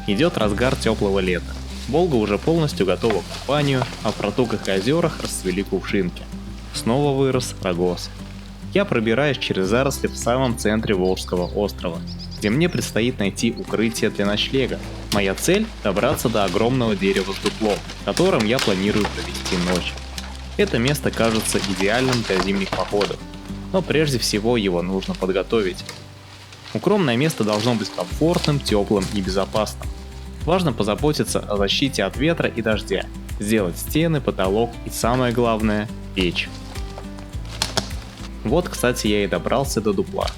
Идет разгар теплого лета. Волга уже полностью готова к купанию, а в протоках и озерах расцвели кувшинки. Снова вырос рогоз. Я пробираюсь через заросли в самом центре Волжского острова, где мне предстоит найти укрытие для ночлега. Моя цель – добраться до огромного дерева с дуплом, в котором я планирую провести ночь. Это место кажется идеальным для зимних походов, но прежде всего его нужно подготовить. Укромное место должно быть комфортным, теплым и безопасным. Важно позаботиться о защите от ветра и дождя, сделать стены, потолок и, самое главное, печь. Вот, кстати, я и добрался до дупла.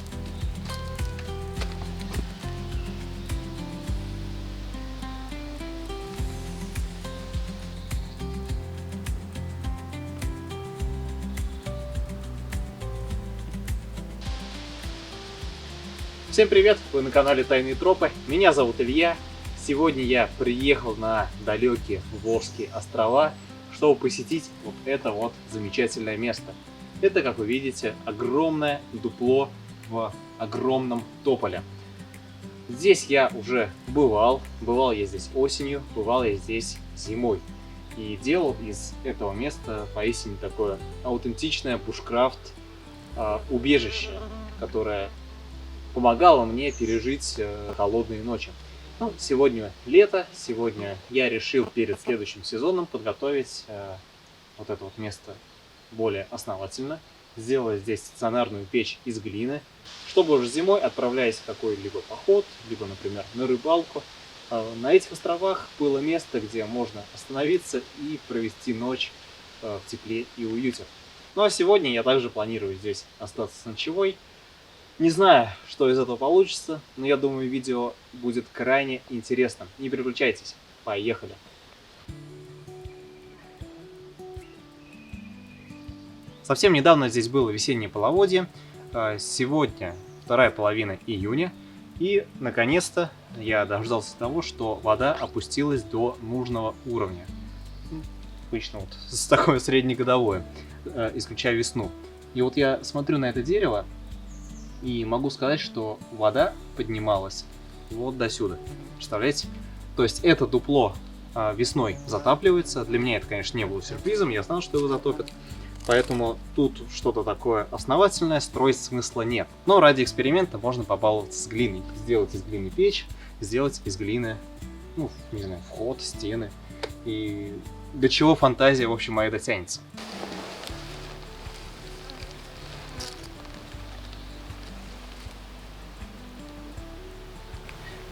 Всем привет! Вы на канале Тайные Тропы. Меня зовут Илья. Сегодня я приехал на далекие Волжские острова, чтобы посетить вот это вот замечательное место. Это, как вы видите, огромное дупло в огромном тополе. Здесь я уже бывал. Бывал я здесь осенью, бывал я здесь зимой. И делал из этого места поистине такое аутентичное бушкрафт убежище, которое помогало мне пережить холодные ночи. Ну, сегодня лето, сегодня я решил перед следующим сезоном подготовить вот это вот место более основательно. Сделать здесь стационарную печь из глины, чтобы уже зимой, отправляясь в какой-либо поход, либо, например, на рыбалку, на этих островах было место, где можно остановиться и провести ночь в тепле и уюте. Ну а сегодня я также планирую здесь остаться с ночевой. Не знаю, что из этого получится, но я думаю, видео будет крайне интересным. Не переключайтесь, поехали! Совсем недавно здесь было весеннее половодье, сегодня вторая половина июня, и наконец-то я дождался того, что вода опустилась до нужного уровня. Обычно вот с такое среднегодовое, исключая весну. И вот я смотрю на это дерево, и могу сказать, что вода поднималась вот до сюда. Представляете? То есть это дупло весной затапливается. Для меня это, конечно, не было сюрпризом. Я знал, что его затопят. Поэтому тут что-то такое основательное строить смысла нет. Но ради эксперимента можно побаловаться с глиной. Сделать из глины печь, сделать из глины, ну, не знаю, вход, стены. И до чего фантазия, в общем, моя дотянется.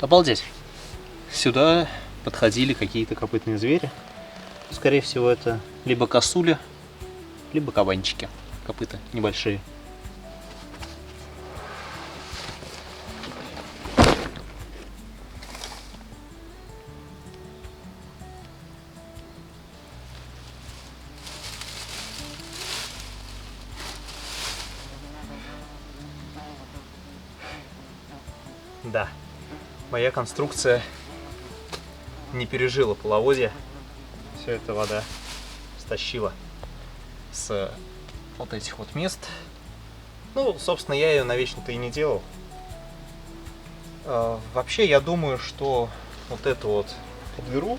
Обалдеть. Сюда подходили какие-то копытные звери. Скорее всего, это либо косули, либо кабанчики. Копыта небольшие. Да. Моя конструкция не пережила половодье. Все это вода стащила с вот этих вот мест. Ну, собственно, я ее навечно-то и не делал. Вообще, я думаю, что вот эту вот дыру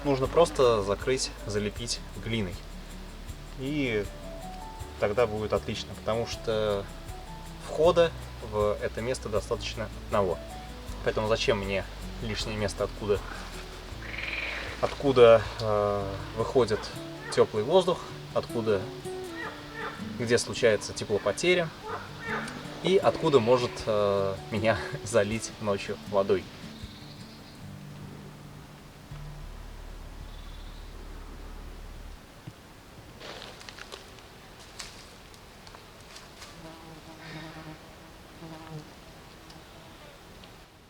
нужно просто закрыть, залепить глиной. И тогда будет отлично, потому что входа в это место достаточно одного. Поэтому зачем мне лишнее место, откуда выходит теплый воздух, где случается теплопотеря и откуда может меня залить ночью водой.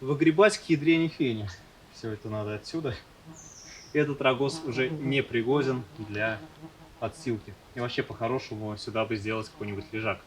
Выгребать к ядрене фени. Все это надо отсюда. Этот рогоз уже не пригоден для подстилки. И вообще, по-хорошему, сюда бы сделать какой-нибудь лежак.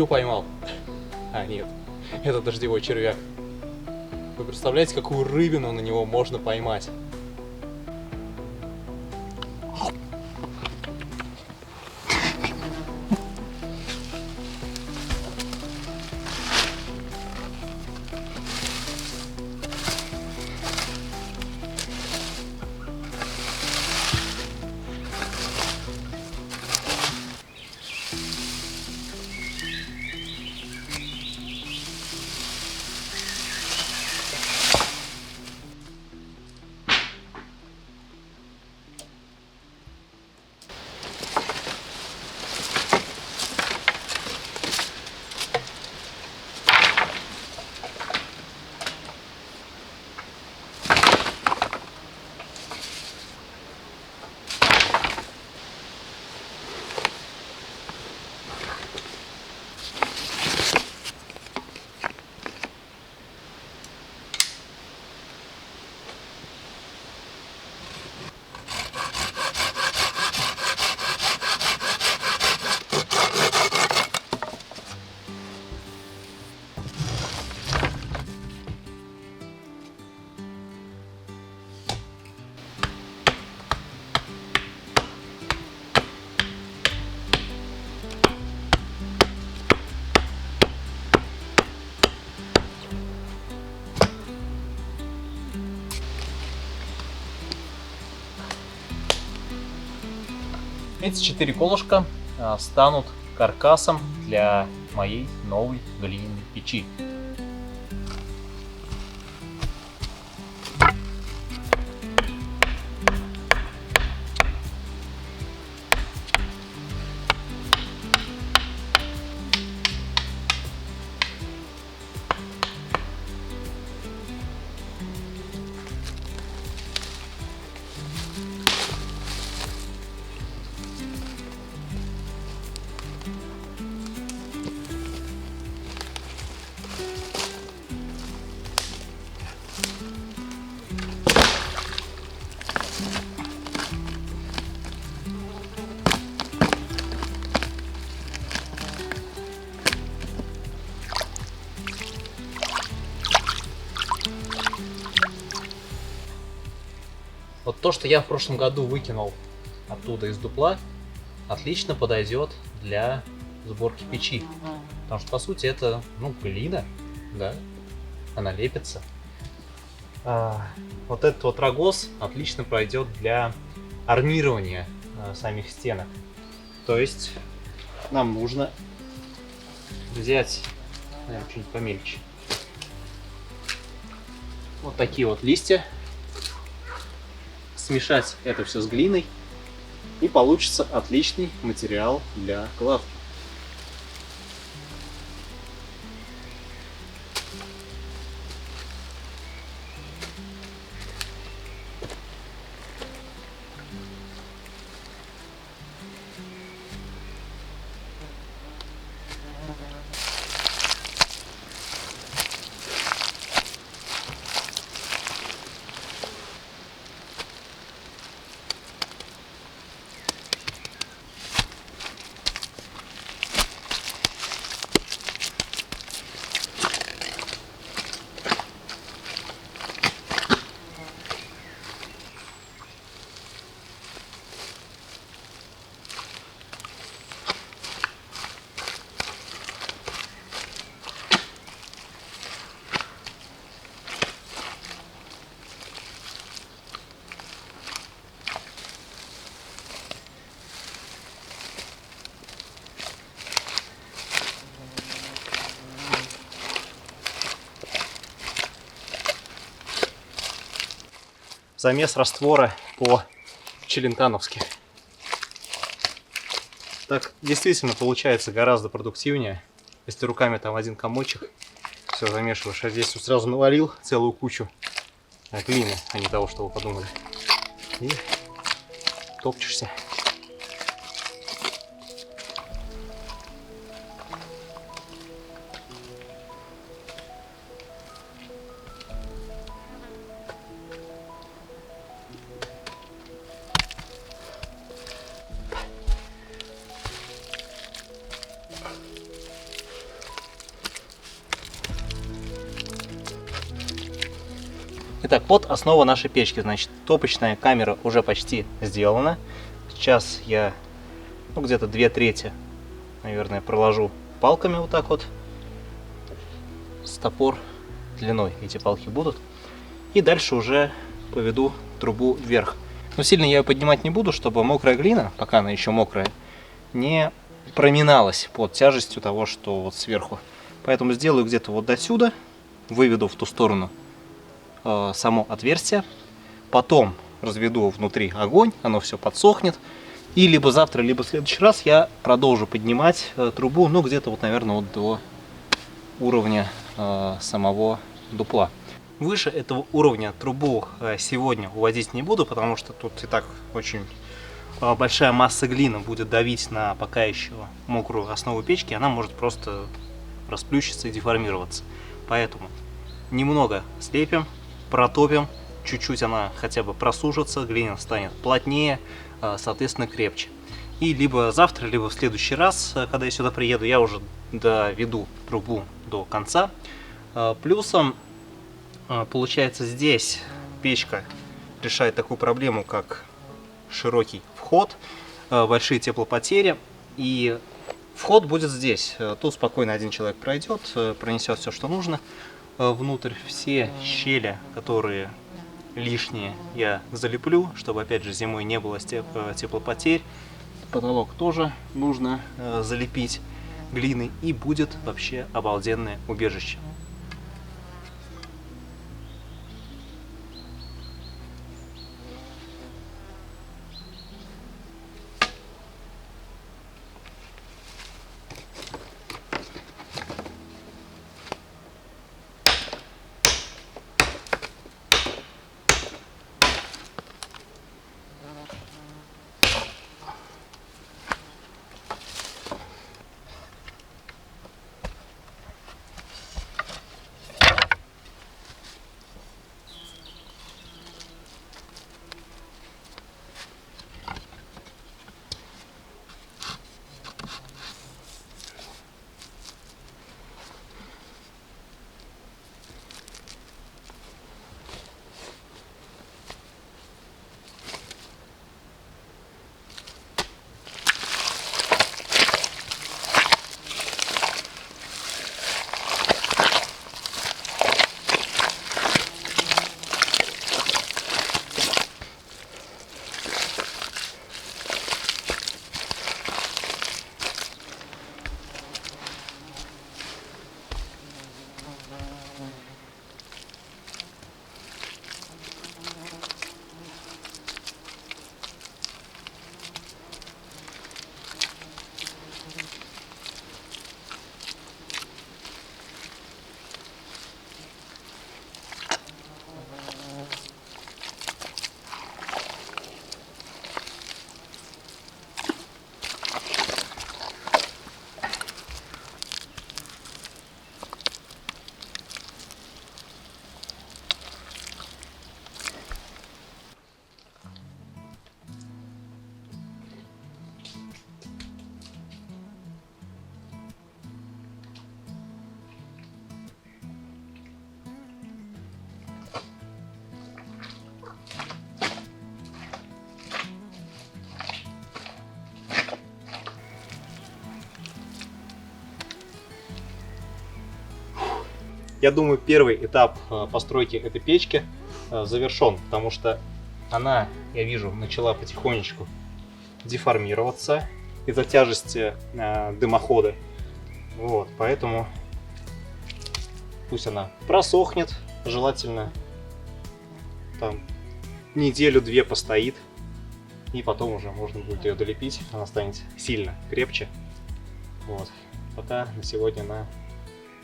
змею поймал. А, нет, это дождевой червяк. Вы представляете, какую рыбину на него можно поймать? Эти 4 колышка станут каркасом для моей новой глиняной печи. Вот то, что я в прошлом году выкинул оттуда из дупла, отлично подойдет для сборки печи. Потому что, по сути, это, глина, да, она лепится. Вот этот вот рогоз отлично пройдет для армирования самих стенок. То есть нам нужно взять, наверное, что-нибудь помельче. Вот такие вот листья. Смешать это все с глиной, и получится отличный материал для кладки. Замес раствора по-челентановски. Так действительно получается гораздо продуктивнее, если руками там один комочек все замешиваешь, а здесь сразу навалил целую кучу глины, а не того, что вы подумали, и топчешься. Итак, вот основа нашей печки. Значит, топочная камера уже почти сделана. Сейчас я где-то 2/3, наверное, проложу палками вот так вот. С топор длиной эти палки будут. И дальше уже поведу трубу вверх. Но сильно я ее поднимать не буду, чтобы мокрая глина, пока она еще мокрая, не проминалась под тяжестью того, что вот сверху. Поэтому сделаю где-то вот до сюда, выведу в ту сторону само отверстие, потом разведу внутри огонь, оно все подсохнет. И либо завтра, либо в следующий раз я продолжу поднимать трубу, ну где-то вот, наверное, вот до уровня самого дупла. Выше этого уровня трубу сегодня уводить не буду, потому что тут и так очень большая масса глины будет давить на пока еще мокрую основу печки, она может просто расплющиться и деформироваться. Поэтому немного слепим, протопим, чуть-чуть она хотя бы просушится, глина станет плотнее, соответственно крепче. И либо завтра, либо в следующий раз, когда я сюда приеду, я уже доведу трубу до конца. Плюсом, получается, здесь печка решает такую проблему, как широкий вход, большие теплопотери, и вход будет здесь. Тут спокойно один человек пройдет, пронесет все, что нужно внутрь. Все щели, которые лишние, я залеплю, чтобы опять же зимой не было теплопотерь. Потолок тоже нужно залепить глиной, и будет вообще обалденное убежище. Я думаю, первый этап постройки этой печки завершен, потому что она, я вижу, начала потихонечку деформироваться из-за тяжести дымохода. Вот, поэтому пусть она просохнет, желательно там неделю-две постоит, и потом уже можно будет ее долепить, она станет сильно крепче. Вот, пока на сегодня она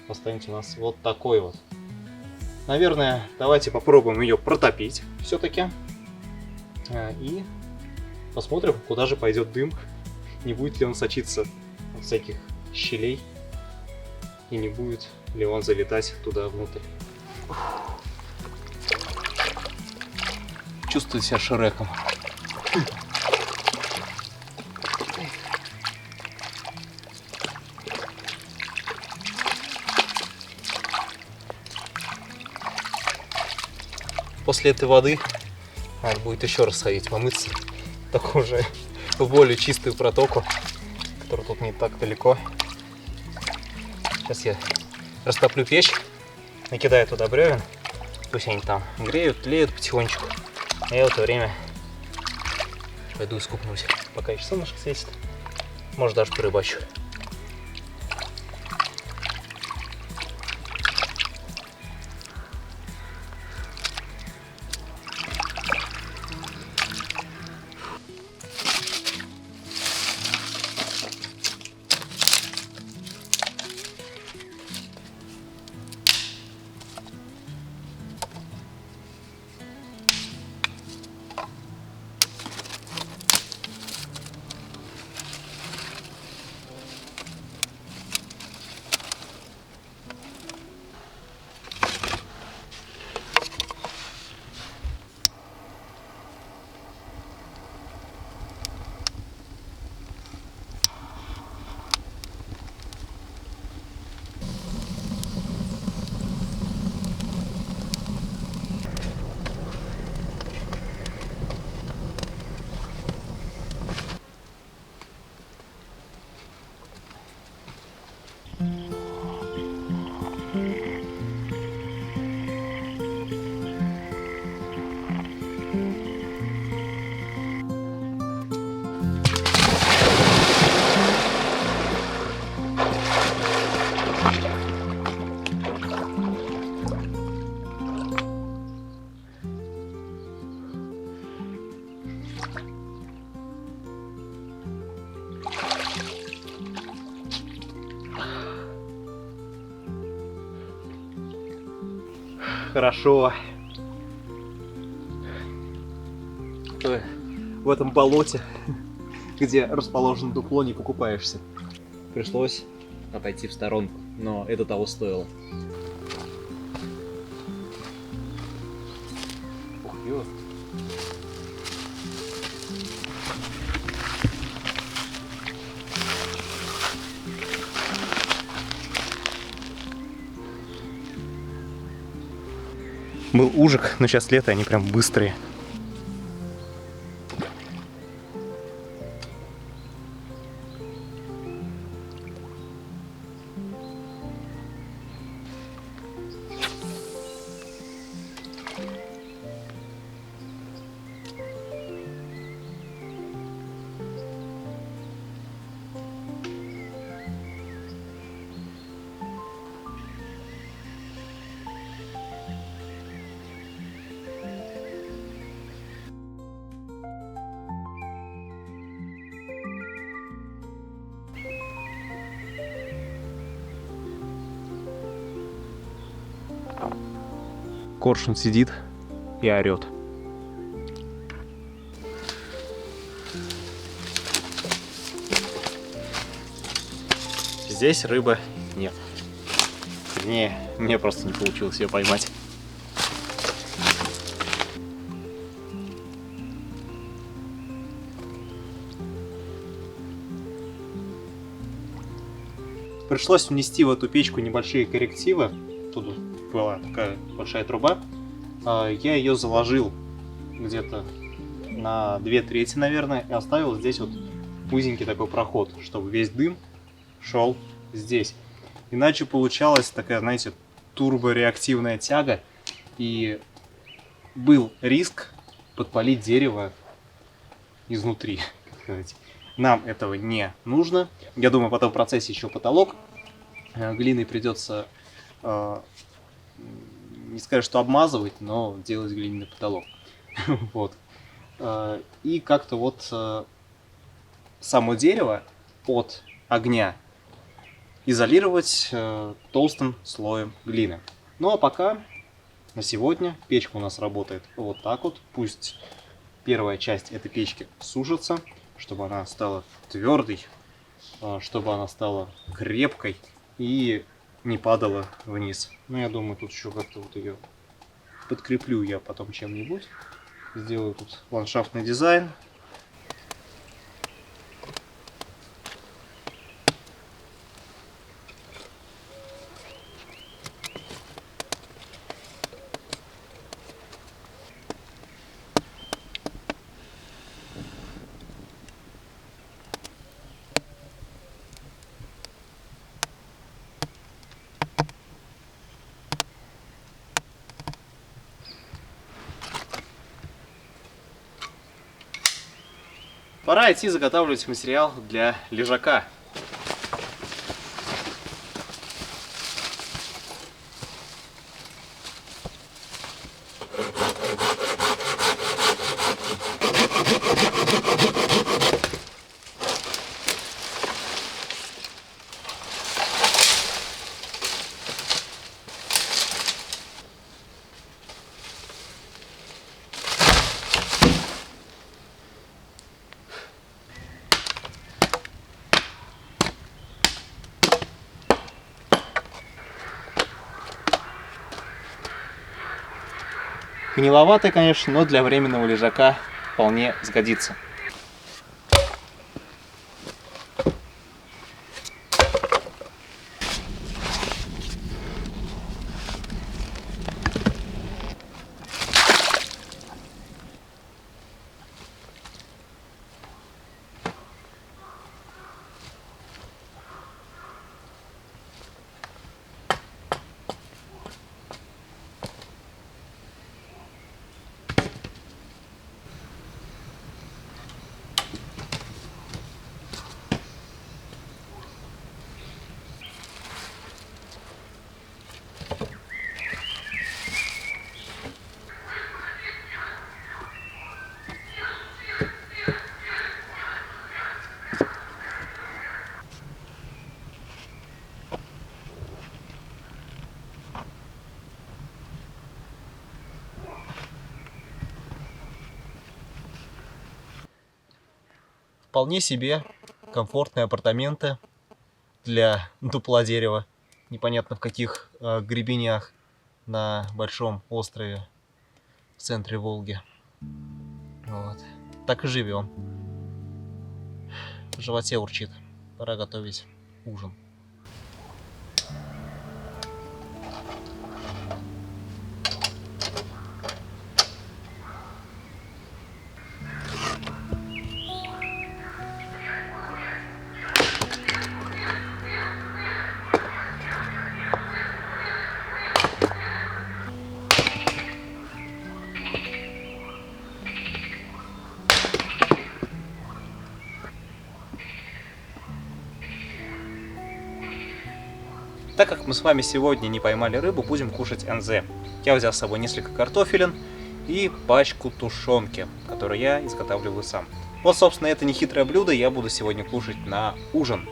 останется у нас вот такой вот. Наверное, давайте попробуем ее протопить все-таки. И посмотрим, куда же пойдет дым. Не будет ли он сочиться от всяких щелей. И не будет ли он залетать туда внутрь. Чувствую себя Шреком. после этой воды надо будет еще раз ходить помыться. Так уже в более чистую протоку, которая тут не так далеко. Сейчас я растоплю печь, накидаю туда бревен. Пусть они там греют, тлеют потихонечку. А я в это время пойду искупнусь. Пока еще солнышко светит. Может, даже порыбачу. Хорошо. В этом болоте, где расположено дупло, не покупаешься. Пришлось отойти в сторонку, но это того стоило. Ух, ё. Был ужик, но сейчас лето, они прям быстрые. Коршун сидит и орет. Здесь рыбы нет. Вернее, мне просто не получилось ее поймать. Пришлось внести в эту печку небольшие коррективы. Тут была такая большая труба. Я ее заложил где-то на 2/3, наверное, и оставил здесь вот узенький такой проход, чтобы весь дым шел здесь. Иначе получалась такая, знаете, турбореактивная тяга, и был риск подпалить дерево изнутри, как сказать. Нам этого не нужно. Я думаю, потом в процессе еще потолок глиной придется, не сказать, что обмазывать, но делать глиняный потолок. Вот. И как-то вот само дерево от огня изолировать толстым слоем глины. Ну а пока на сегодня печка у нас работает вот так вот. Пусть первая часть этой печки сушится, чтобы она стала твердой, чтобы она стала крепкой и не падала вниз. Ну, я думаю, тут еще как-то вот ее подкреплю я потом чем-нибудь. Сделаю тут ландшафтный дизайн. Пора идти заготавливать материал для лежака. Гниловатый, конечно, но для временного лежака вполне сгодится. Вполне себе комфортные апартаменты для дупла дерева. Непонятно в каких гребенях на большом острове в центре Волги. Вот. Так и живем. В животе урчит. Пора готовить ужин. Так как мы с вами сегодня не поймали рыбу, будем кушать НЗ. Я взял с собой несколько картофелин и пачку тушенки, которую я изготавливаю сам. Вот, собственно, это нехитрое блюдо я буду сегодня кушать на ужин.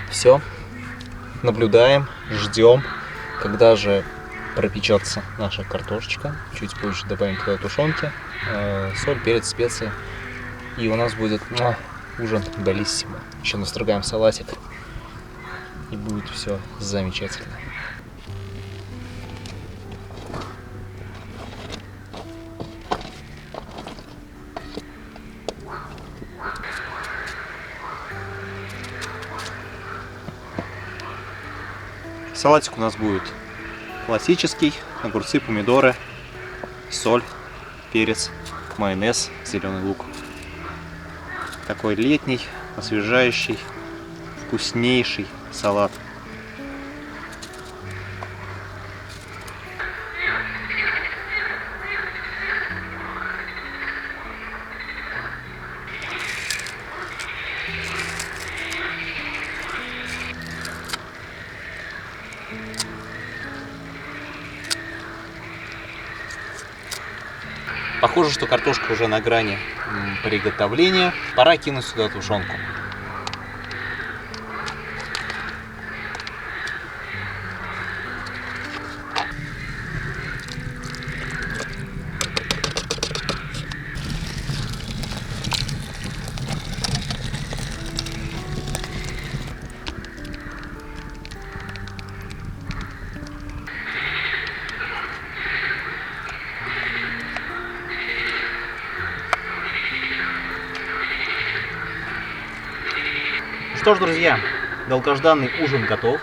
Все, наблюдаем, ждем, когда же пропечется наша картошечка. Чуть позже добавим туда тушенки, соль, перец, специи. И у нас будет ужин белиссимо. Еще настругаем салатик. И будет все замечательно. Салатик у нас будет классический: огурцы, помидоры, соль, перец, майонез, зеленый лук. Такой летний, освежающий, вкуснейший салат. Похоже, что картошка уже на грани приготовления. Пора кинуть сюда тушенку. что ж, друзья, долгожданный ужин готов.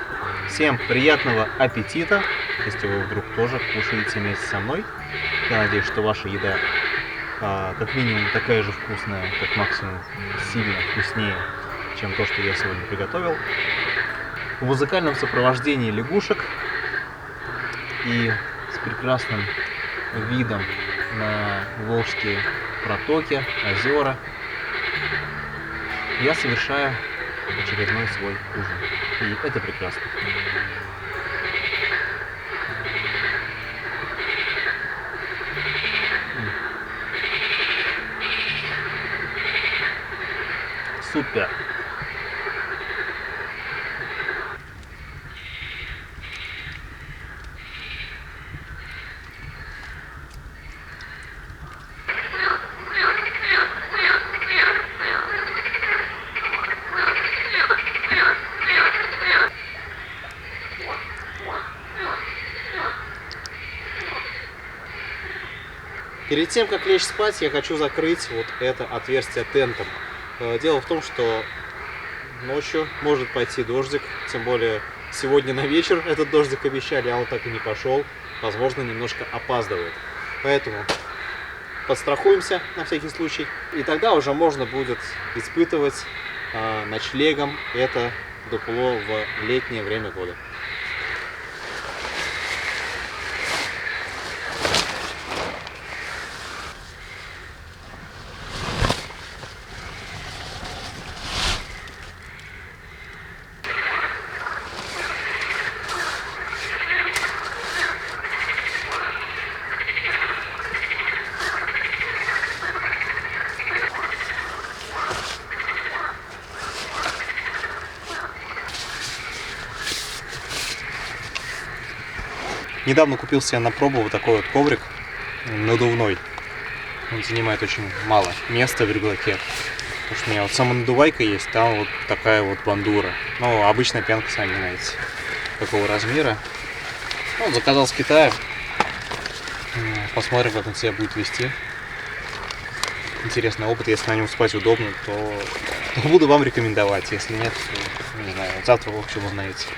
Всем приятного аппетита, если вы вдруг тоже кушаете вместе со мной. Я надеюсь, что ваша еда как минимум такая же вкусная, как максимум сильно вкуснее, чем то, что я сегодня приготовил. В музыкальном сопровождении лягушек и с прекрасным видом на волжские протоки, озера я совершаю очередной свой ужин. И это прекрасно. Супер! Перед тем, как лечь спать, я хочу закрыть вот это отверстие тентом. Дело в том, что ночью может пойти дождик, тем более сегодня на вечер этот дождик обещали, а он так и не пошел. Возможно, немножко опаздывает. Поэтому подстрахуемся на всякий случай. И тогда уже можно будет испытывать ночлегом это дупло в летнее время года. Недавно купил себе на пробу вот такой вот коврик надувной. Он занимает очень мало места в рюкзаке. Потому что у меня вот самонадувайка есть, там вот такая вот бандура. Ну, обычная пенка, сами знаете, какого размера. Ну, заказал с Китая. Посмотрим, как он себя будет вести. Интересный опыт. Если на нем спать удобно, то буду вам рекомендовать. Если нет, то, не знаю, завтра, в общем, узнаете.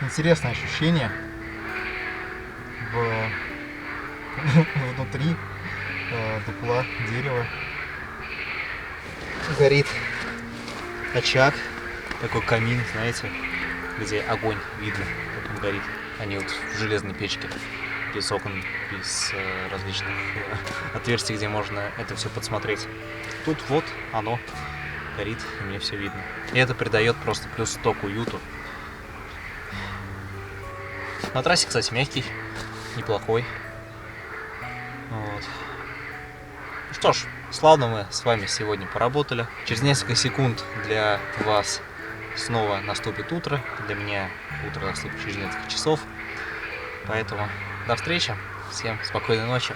Интересное ощущение внутри дупла дерева. Горит очаг, такой камин, знаете, где огонь видно, как он горит. Они вот в железной печке, без окон, без различных отверстий, где можно это все подсмотреть. Тут вот оно горит, и мне все видно. И это придает просто плюс 100 к уюту. Матрасик, кстати, мягкий, неплохой. Вот. Ну что ж, славно мы с вами сегодня поработали. Через несколько секунд для вас снова наступит утро. Для меня утро наступит через несколько часов. Поэтому до встречи. Всем спокойной ночи.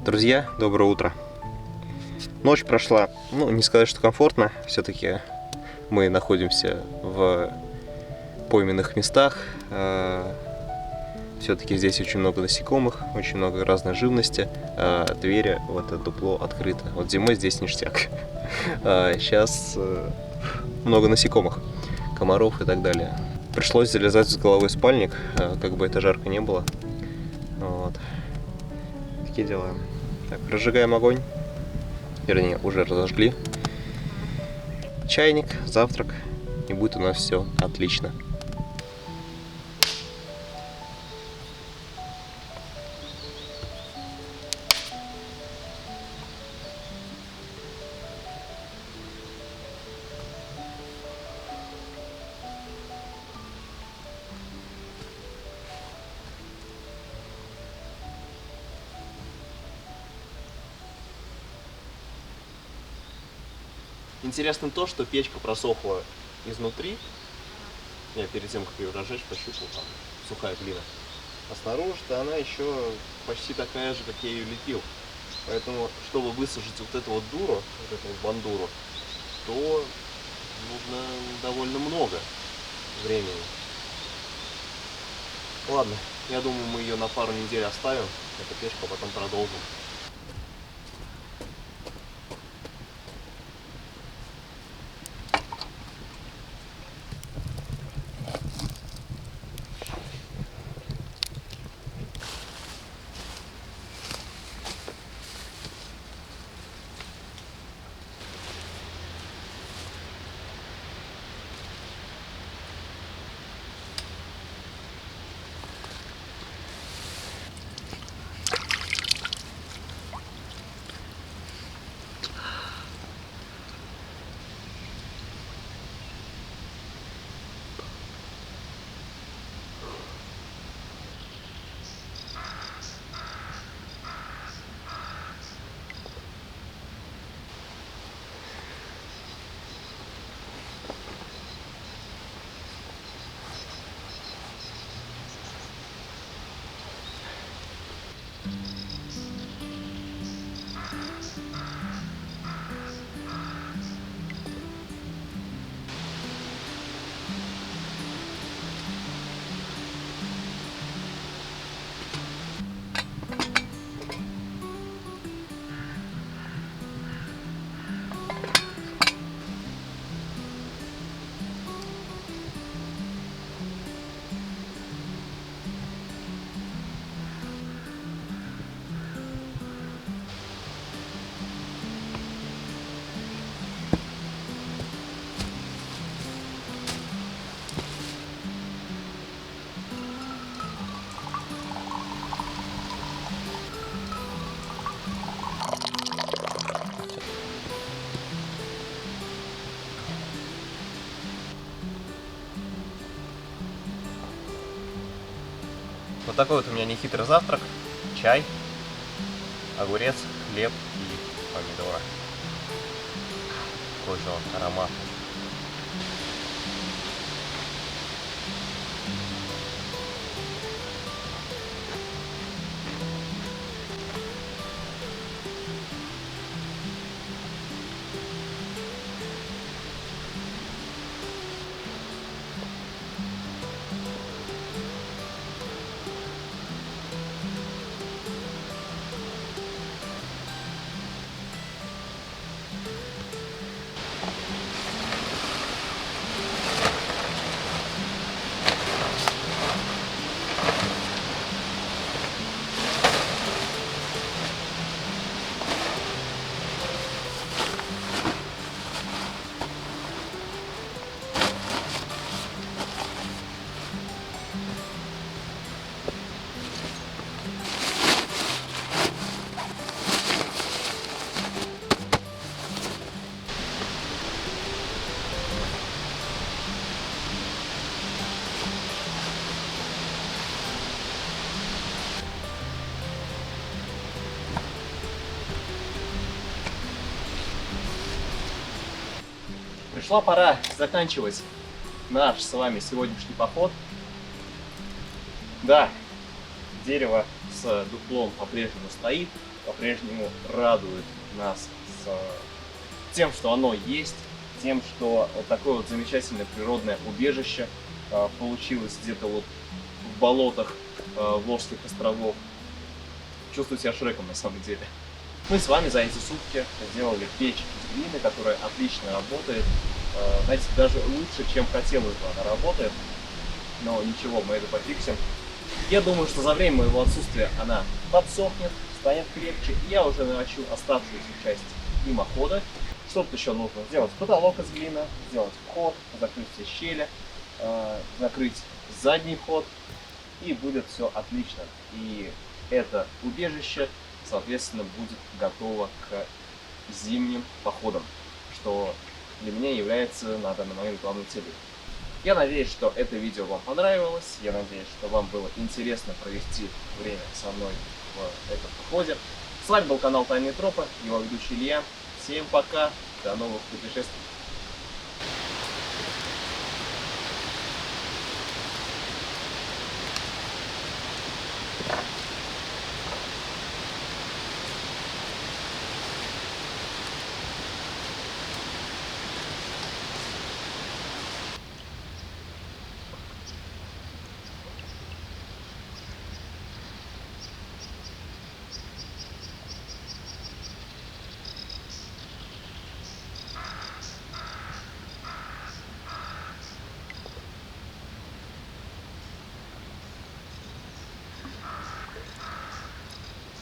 Друзья, доброе утро. Ночь прошла, ну, не сказать, что комфортно. Все-таки мы находимся в пойменных местах. Все-таки здесь очень много насекомых, очень много разной живности. Двери в это дупло открыты. Вот зимой здесь ништяк. Сейчас много насекомых, комаров и так далее. Пришлось залезать с головой в спальник, как бы это жарко не было. Вот. Такие дела. Так, разжигаем огонь. Вернее, уже разожгли. Чайник, завтрак. И будет у нас все отлично. Интересно то, что печка просохла изнутри. Я перед тем, как ее разжечь, пощупал, там сухая глина. А снаружи-то она еще почти такая же, как я ее лепил. Поэтому, чтобы высушить вот эту вот дуру, вот эту вот бандуру, то нужно довольно много времени. Ладно, я думаю, мы ее на пару недель оставим, эту печку, а потом продолжим. Вот такой вот у меня нехитрый завтрак. Чай, огурец, хлеб и помидоры. Какой же он ароматный. Пришла пора заканчивать наш с вами сегодняшний поход. Да, дерево с дуплом по-прежнему стоит, по-прежнему радует нас тем, что оно есть, тем, что вот такое вот замечательное природное убежище получилось где-то вот в болотах Волжских островов. Чувствую себя Шреком на самом деле. Мы с вами за эти сутки сделали печь из глины, которая отлично работает. Знаете, даже лучше, чем хотелось бы, она работает. Но ничего, мы это пофиксим. Я думаю, что за время моего отсутствия она подсохнет, станет крепче, и я уже наращу оставшуюся часть дымохода. Что тут еще нужно? Сделать потолок из глины, сделать вход, закрыть все щели, закрыть задний вход, и будет все отлично. И это убежище, соответственно, будет готово к зимним походам, что для меня является на данный момент главной целью. Я надеюсь, что это видео вам понравилось, я надеюсь, что вам было интересно провести время со мной в этом походе. С вами был канал Тайные Тропы, его ведущий Илья. Всем пока, до новых путешествий.